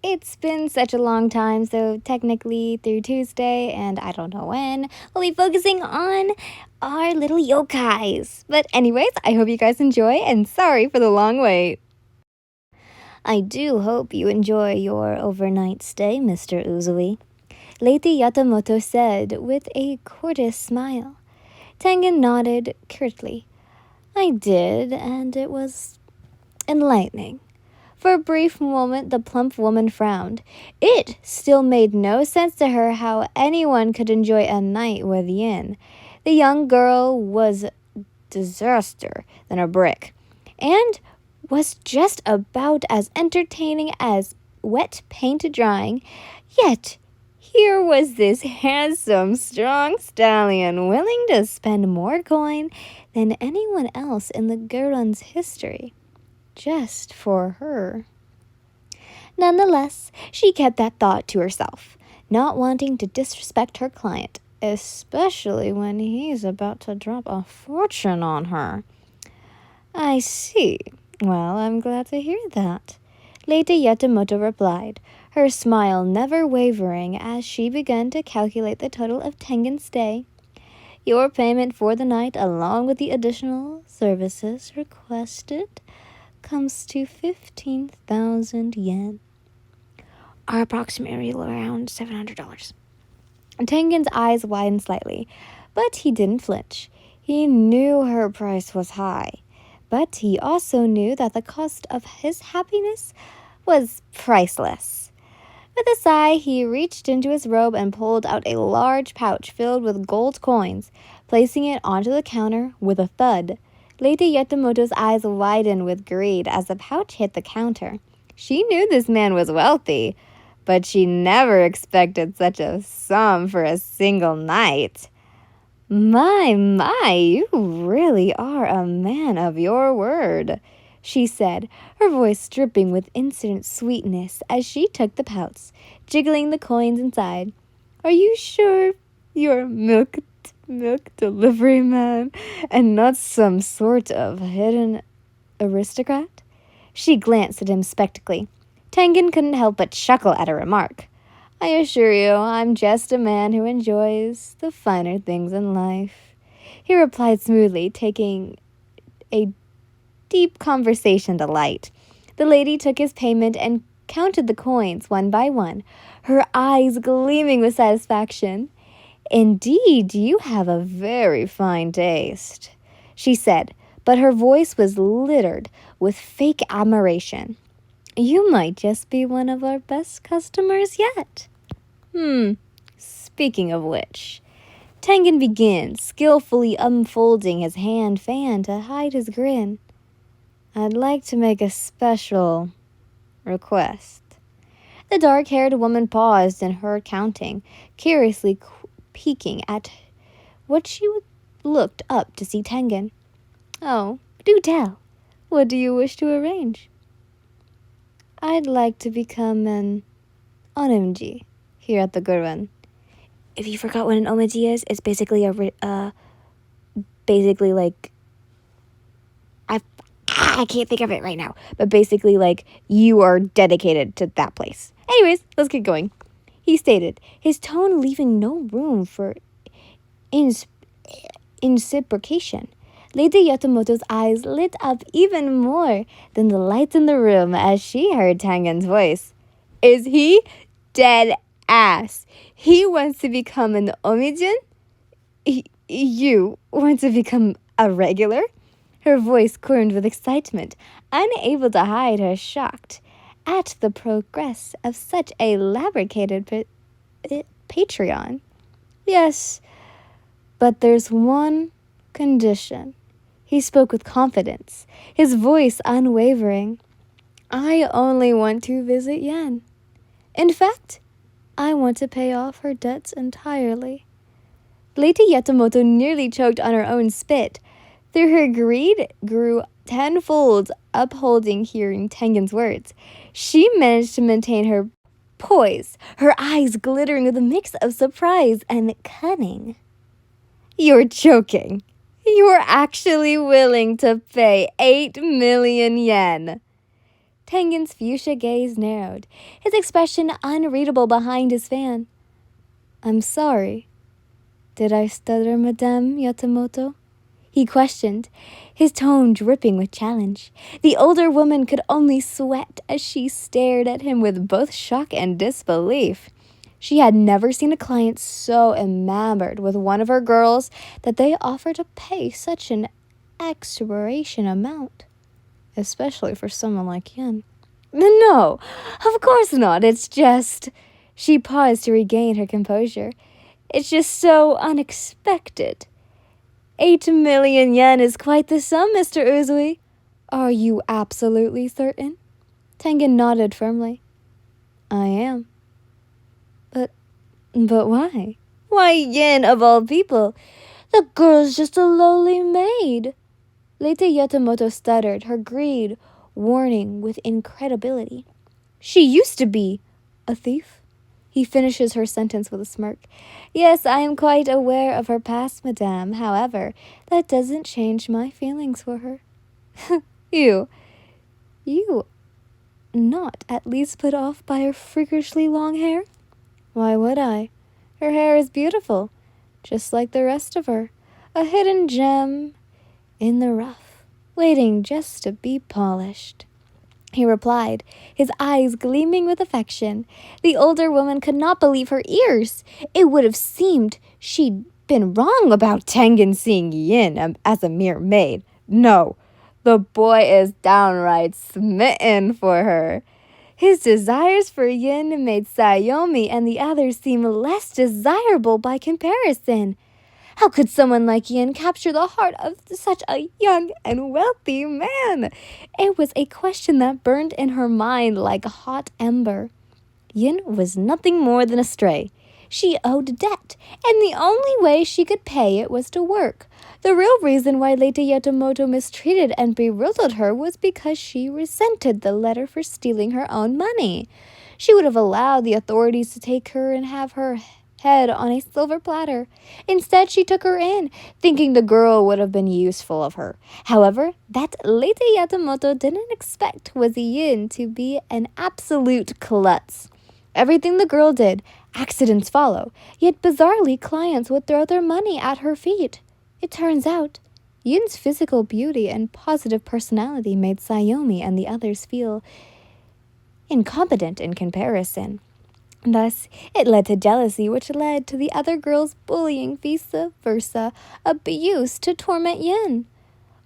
It's been such a long time, so technically through Tuesday, and I don't know when, we'll be focusing on our little yokais. But, anyways, I hope you guys enjoy, and sorry for the long wait. I do hope you enjoy your overnight stay, Mr. Uzui, Lady Yatamoto said with a courteous smile. Tengen nodded curtly. I did, and it was enlightening. For a brief moment, the plump woman frowned. It still made no sense to her how anyone could enjoy a night with Yin. The young girl was disaster than a brick, and was just about as entertaining as wet paint drying. Yet, here was this handsome, strong stallion willing to spend more coin than anyone else in the Gurun's history, just for her. Nonetheless, she kept that thought to herself, not wanting to disrespect her client, especially when he's about to drop a fortune on her. I see. Well, I'm glad to hear that, Lady Yatamoto replied, her smile never wavering as she began to calculate the total of Tengen's stay. Your payment for the night, along with the additional services requested, comes to 15,000 yen, are approximately around $700. Tengen's eyes widened slightly, but he didn't flinch. He knew her price was high, but he also knew that the cost of his happiness was priceless. With a sigh, he reached into his robe and pulled out a large pouch filled with gold coins, placing it onto the counter with a thud. Lady Yatamoto's eyes widened with greed as the pouch hit the counter. She knew this man was wealthy, but she never expected such a sum for a single night. My, you really are a man of your word, she said, her voice dripping with instant sweetness as she took the pouch, jiggling the coins inside. Are you sure you're milk delivery man and not some sort of hidden aristocrat? She glanced at him spectacly. Tengen couldn't help but chuckle at her remark. I assure you, I'm just a man who enjoys the finer things in life, he replied smoothly, taking a deep conversation delight. The lady took his payment and counted the coins one by one, her eyes gleaming with satisfaction. Indeed, you have a very fine taste, she said, but her voice was littered with fake admiration. You might just be one of our best customers yet. Speaking of which, Tengen begins, skillfully unfolding his hand fan to hide his grin. I'd like to make a special request. The dark-haired woman paused in her counting, curiously peeking at what she looked up to see Tengen. Oh, do tell. What do you wish to arrange? I'd like to become an onimji here at the Gurun. If you forgot what an omiji is, it's basically basically like, I can't think of it right now, but basically like you are dedicated to that place. Anyways, let's get going. He stated, his tone leaving no room for reciprocation. Lady Yatamoto's eyes lit up even more than the lights in the room as she heard Tengen's voice. Is he dead ass? He wants to become an omijin? You want to become a regular? Her voice quivered with excitement, unable to hide her shock at the progress of such a lubricated Patreon. Yes, but there's one condition. He spoke with confidence, his voice unwavering. I only want to visit Yen. In fact, I want to pay off her debts entirely. Lady Yatamoto nearly choked on her own spit. Through her greed grew tenfold, upholding hearing Tengen's words. She managed to maintain her poise, her eyes glittering with a mix of surprise and cunning. You're joking. You're actually willing to pay 8 million yen. Tengen's fuchsia gaze narrowed, his expression unreadable behind his fan. I'm sorry. Did I stutter, Madame Yatamoto? He questioned, his tone dripping with challenge. The older woman could only sweat as she stared at him with both shock and disbelief. She had never seen a client so enamored with one of her girls that they offered to pay such an exorbitant amount, especially for someone like Yin. No, of course not. It's just... She paused to regain her composure. It's just so unexpected. 8 million yen is quite the sum, Mr. Uzui. Are you absolutely certain? Tengen nodded firmly. I am. But why? Why Yin, of all people? The girl's just a lowly maid. Lady Yatamoto stuttered, her greed warning with incredibility. She used to be a thief. He finishes her sentence with a smirk. Yes, I am quite aware of her past, madame. However, that doesn't change my feelings for her. You not at least put off by her freakishly long hair? Why would I? Her hair is beautiful, just like the rest of her. A hidden gem in the rough, waiting just to be polished. He replied, his eyes gleaming with affection. The older woman could not believe her ears. It would have seemed she'd been wrong about Tengen seeing Yin as a mere maid. No, the boy is downright smitten for her. His desires for Yin made Sayomi and the others seem less desirable by comparison. How could someone like Yin capture the heart of such a young and wealthy man? It was a question that burned in her mind like a hot ember. Yin was nothing more than a stray. She owed debt, and the only way she could pay it was to work. The real reason why Lady Yatamoto mistreated and bewildered her was because she resented the letter for stealing her own money. She would have allowed the authorities to take her and have her head on a silver platter. Instead, she took her in, thinking the girl would have been useful of her. However, that Lady Yatamoto didn't expect was Yin to be an absolute klutz. Everything the girl did, accidents follow, yet bizarrely clients would throw their money at her feet. It turns out, Yin's physical beauty and positive personality made Sayomi and the others feel incompetent in comparison. Thus, it led to jealousy, which led to the other girls bullying vice versa, abuse to torment Yin.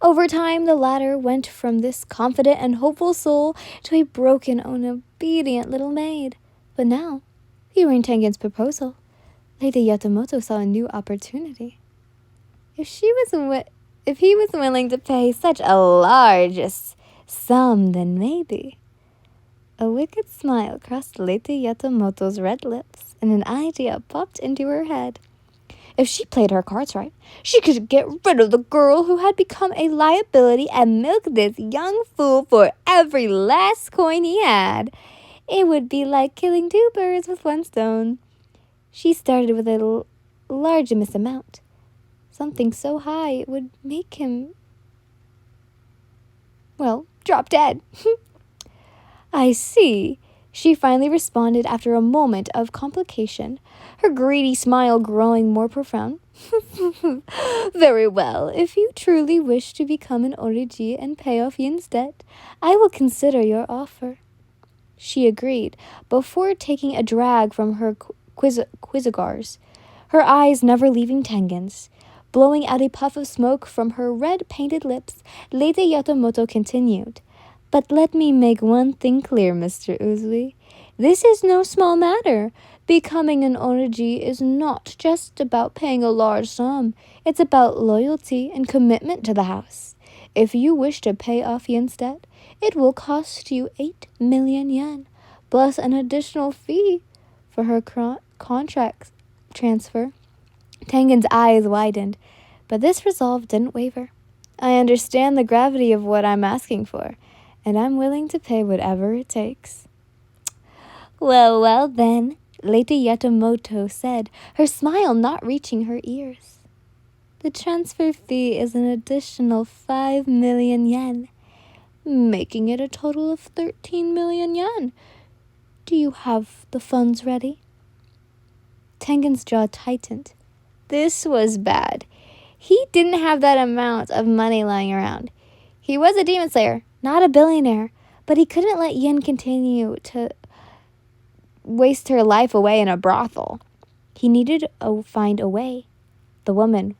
Over time, the latter went from this confident and hopeful soul to a broken and obedient little maid. But now, hearing Tengen's proposal, Lady Yatamoto saw a new opportunity. If he was willing to pay such a large sum, then maybe... A wicked smile crossed Lady Yatamoto's red lips, and an idea popped into her head. If she played her cards right, she could get rid of the girl who had become a liability and milk this young fool for every last coin he had. It would be like killing 2 birds with 1 stone. She started with a largest amount, something so high it would make him, drop dead. I see, she finally responded after a moment of complication, her greedy smile growing more profound. Very well, if you truly wish to become an oriji and pay off Yin's debt, I will consider your offer. She agreed, before taking a drag from her quizzicars, her eyes never leaving Tengen's. Blowing out a puff of smoke from her red-painted lips, Lady Yatamoto continued. But let me make one thing clear, Mr. Uzui. This is no small matter. Becoming an oriji is not just about paying a large sum. It's about loyalty and commitment to the house. If you wish to pay off Yin's debt, it will cost you 8 million yen, plus an additional fee for her contract transfer. Tengen's eyes widened, but this resolve didn't waver. I understand the gravity of what I'm asking for, and I'm willing to pay whatever it takes. Well then, Lady Yatamoto said, her smile not reaching her ears. The transfer fee is an additional 5 million yen. making it a total of 13 million yen. Do you have the funds ready? Tengen's jaw tightened. This was bad. He didn't have that amount of money lying around. He was a demon slayer, not a billionaire, but he couldn't let Yin continue to waste her life away in a brothel. He needed to find a way. The woman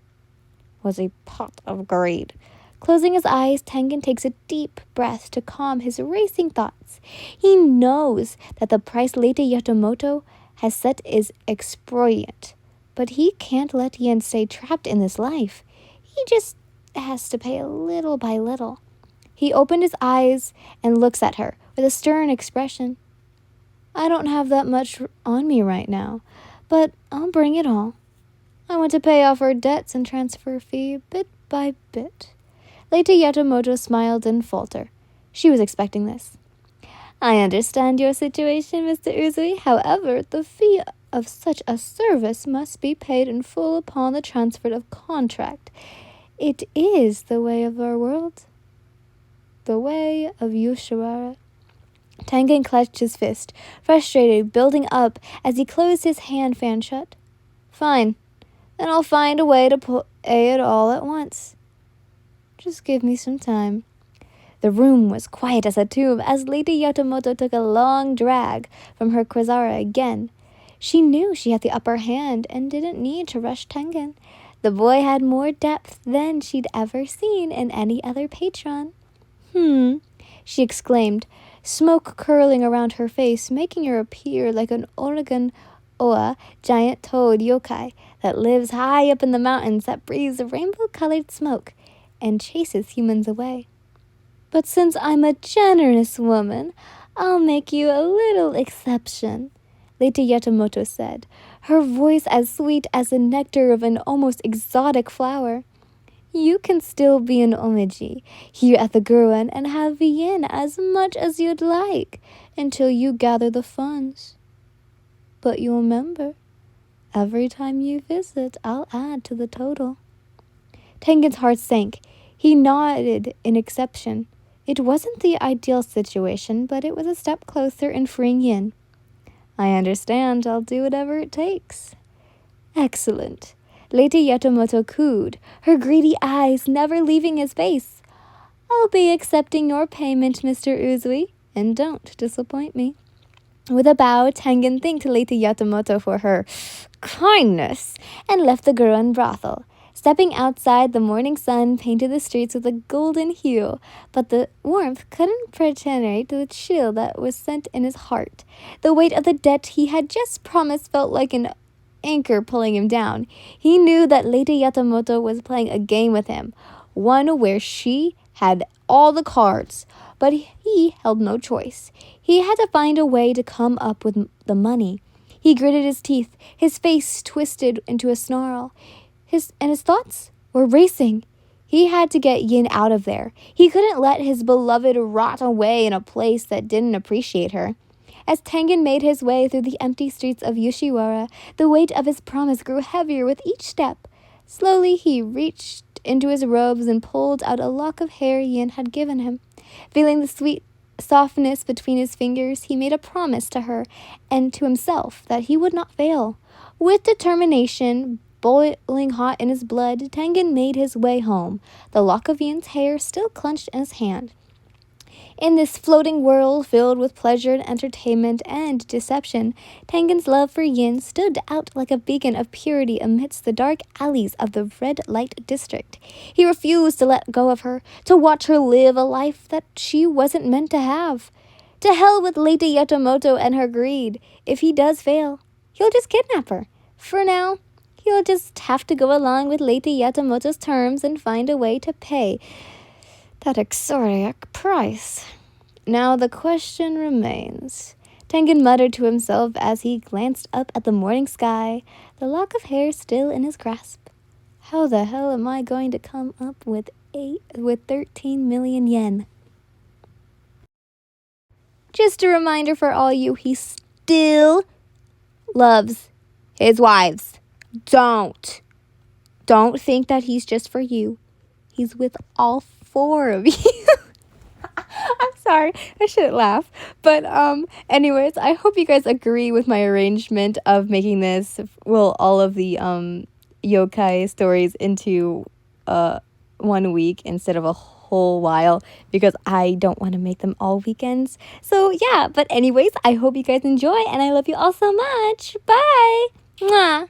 was a pot of greed. Closing his eyes, Tengen takes a deep breath to calm his racing thoughts. He knows that the price Lady Yatomoto has set is exorbitant, but he can't let Yen stay trapped in this life. He just has to pay little by little. He opened his eyes and looks at her with a stern expression. I don't have that much on me right now, but I'll bring it all. I want to pay off our debts and transfer fee bit by bit. Lady Yatomoto smiled and faltered. She was expecting this. I understand your situation, Mr. Uzui. However, the fee of such a service must be paid in full upon the transfer of contract. It is the way of our world. The way of Yushiwara. Tengen clenched his fist, frustrated building up as he closed his hand fan shut. Fine. Then I'll find a way to pay it all at once. Just give me some time. The room was quiet as a tomb as Lady Yatomoto took a long drag from her quasara again. She knew she had the upper hand and didn't need to rush Tengen. The boy had more depth than she'd ever seen in any other patron. She exclaimed, smoke curling around her face, making her appear like an Oregon Oa giant toad yokai that lives high up in the mountains that breathes rainbow-colored smoke and chases humans away. But since I'm a generous woman, I'll make you a little exception, Lady Yatomoto said, her voice as sweet as the nectar of an almost exotic flower. You can still be an omiji here at the Guruen and have yen as much as you'd like until you gather the funds. But you'll remember, every time you visit, I'll add to the total. Tengen's heart sank. He nodded in acceptance. It wasn't the ideal situation, but it was a step closer in freeing Yin. I understand. I'll do whatever it takes. Excellent. Lady Yatomoto cooed, her greedy eyes never leaving his face. I'll be accepting your payment, Mr. Uzui, and don't disappoint me. With a bow, Tengen thanked Lady Yatomoto for her kindness and left the Guruen brothel. Stepping outside, the morning sun painted the streets with a golden hue, but the warmth couldn't penetrate the chill that was sent in his heart. The weight of the debt he had just promised felt like an anchor pulling him down. He knew that Lady Yatomoto was playing a game with him, one where she had all the cards, but he held no choice. He had to find a way to come up with the money. He gritted his teeth, his face twisted into a snarl. His thoughts were racing. He had to get Yin out of there. He couldn't let his beloved rot away in a place that didn't appreciate her. As Tengen made his way through the empty streets of Yushiwara, the weight of his promise grew heavier with each step. Slowly he reached into his robes and pulled out a lock of hair Yin had given him. Feeling the sweet softness between his fingers, he made a promise to her and to himself that he would not fail. With determination boiling hot in his blood, Tengen made his way home, the lock of Yin's hair still clenched in his hand. In this floating world filled with pleasure and entertainment and deception, Tengen's love for Yin stood out like a beacon of purity amidst the dark alleys of the red light district. He refused to let go of her, to watch her live a life that she wasn't meant to have. To hell with Lady Yatomoto and her greed. If he does fail, he'll just kidnap her. For now, he'll just have to go along with Lady Yatomoto's terms and find a way to pay that exorbitant price. Now the question remains. Tengen muttered to himself as he glanced up at the morning sky, the lock of hair still in his grasp. How the hell am I going to come up with 13 million yen? Just a reminder for all you, he still loves his wives. Don't think that he's just for you. He's with all 4 of you. Sorry, I shouldn't laugh. But anyways, I hope you guys agree with my arrangement of making this, well, all of the yokai stories into 1 week instead of a whole while, because I don't want to make them all weekends. So yeah, but anyways, I hope you guys enjoy, and I love you all so much. Bye. Mwah.